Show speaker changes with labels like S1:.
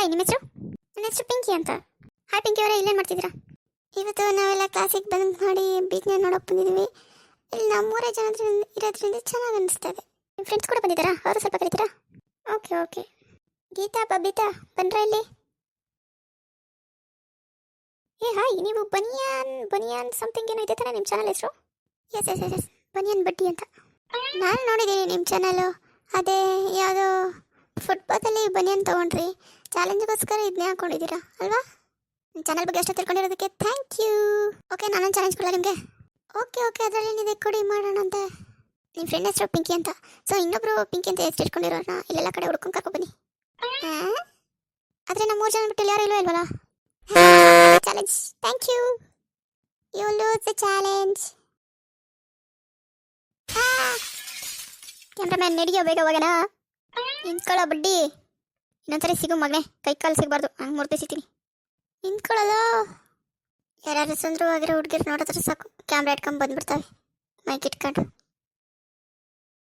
S1: Hi, ನಿಮ್ಮ ಹೆಸರು? ನನ್ನ ಹೆಸರು ಪಿಂಕಿ ಅಂತ. ಹಾಯ್ ಪಿಂಕಿ ಅವರೇ, ಇಲ್ಲೇನು ಮಾಡ್ತಿದ್ದೀರಾ? ಇವತ್ತು ನಾವೆಲ್ಲ ಕ್ಲಾಸಿಗೆ ಬಂದ್ ಮಾಡಿ ಬೀಚ್ನ ನೋಡೋಕೆ ಬಂದಿದ್ದೀವಿ. ಇಲ್ಲಿ ನಾವು 3 ಜನ ಇರೋದ್ರಿಂದ ಚೆನ್ನಾಗಿ ಅನಿಸ್ತಾ ಇದೆ. ನಿಮ್ಮ ಫ್ರೆಂಡ್ಸ್ ಕೂಡ ಬಂದಿದ್ದಾರಾ? ಅವರು ಸ್ವಲ್ಪ ಕರೀತೀರಾ? Okay okay. ಗೀತಾ, ಬಬಿತಾ ಬಂದ್ರಾ ಇಲ್ಲಿ? ಏ ಹಾಯ್, ನೀವು ಬನಿಯಾನ್ ಸಮಥಿಂಗ್ ಏನೋ ಇದೆ ತಾನೆ ನಿಮ್ಮ ಚಾನಲ್ ಹೆಸರು? S S S S, baniyan ಬಡ್ಡಿ ಅಂತ. ನಾನು ನೋಡಿದ್ದೀನಿ ನಿಮ್ಮ ಚಾನಲು. ಅದೇ ಯಾವುದೋ ಫುಟ್ಪಾತಲ್ಲಿ ಬನಿಯಾನ್ ತೊಗೊಂಡ್ರಿ, ಚಾಲೆಂಜ್ಗೋಸ್ಕರ ಇದನ್ನೇ ಹಾಕೊಂಡಿದ್ದೀರಾ ಅಲ್ವಾ? ನನ್ನ ಚಾನಲ್ ಬಗ್ಗೆ ಅಷ್ಟು ತಿಳ್ಕೊಂಡಿರೋದಕ್ಕೆ ಥ್ಯಾಂಕ್ ಯು. ಓಕೆ, ನಾನೊಂದು ಚಾಲೆಂಜ್ ಕೊಡಲ್ಲ ನಿಮಗೆ? ಓಕೆ ಓಕೆ, ಅದರಲ್ಲಿ ಏನಿದೆ ಕೊಡಿ, ಮಾಡೋಣಂತೆ. ನಿಮ್ಮ ಫ್ರೆಂಡ್ ಹೆಸರು ಪಿಂಕಿ ಅಂತ. ಸೊ ಇನ್ನೊಬ್ರು ಪಿಂಕಿ ಅಂತ ಹೆಸರು ಇಟ್ಕೊಂಡಿರೋಣ ಇಲ್ಲೆಲ್ಲ ಕಡೆ ಹುಡ್ಕೊಂಡು ಕರ್ಕೊಬನ್ನಿ. ಆದರೆ ನಮ್ಮ 3 ಜನ ಬಿಟ್ಟು ಯಾರು ಇಲ್ವೋ ಇಲ್ವಲ್ಲ? Challenge, thank you. You lose the challenge. Cameraman ನಡಿಯೋ, ಬೇಗ ಹೋಗೋಣ. ನಿಂತ್ಕೊಳ್ಳೋ ಬಡ್ಡಿ. ಇನ್ನೊಂದ್ಸರಿ ಸಿಗು ಮಗನೇ, ಕೈ ಕಾಲು ಸಿಗಬಾರ್ದು, ಹಂಗೆ ಮುರ್ತಿಸಿತೀನಿ. ನಿಂತ್ಕೊಳ್ಳೋದು. ಯಾರ್ಯಾರು ಸುಂದರವಾಗಿರೋ ಹುಡುಗಿರು ನೋಡಿದ್ರೆ ಸಾಕು, ಕ್ಯಾಮ್ರಾ ಇಟ್ಕೊಂಡು ಬಂದ್ಬಿಡ್ತಾವೆ ಮೈಕ್ ಇಟ್ಕೊಂಡು.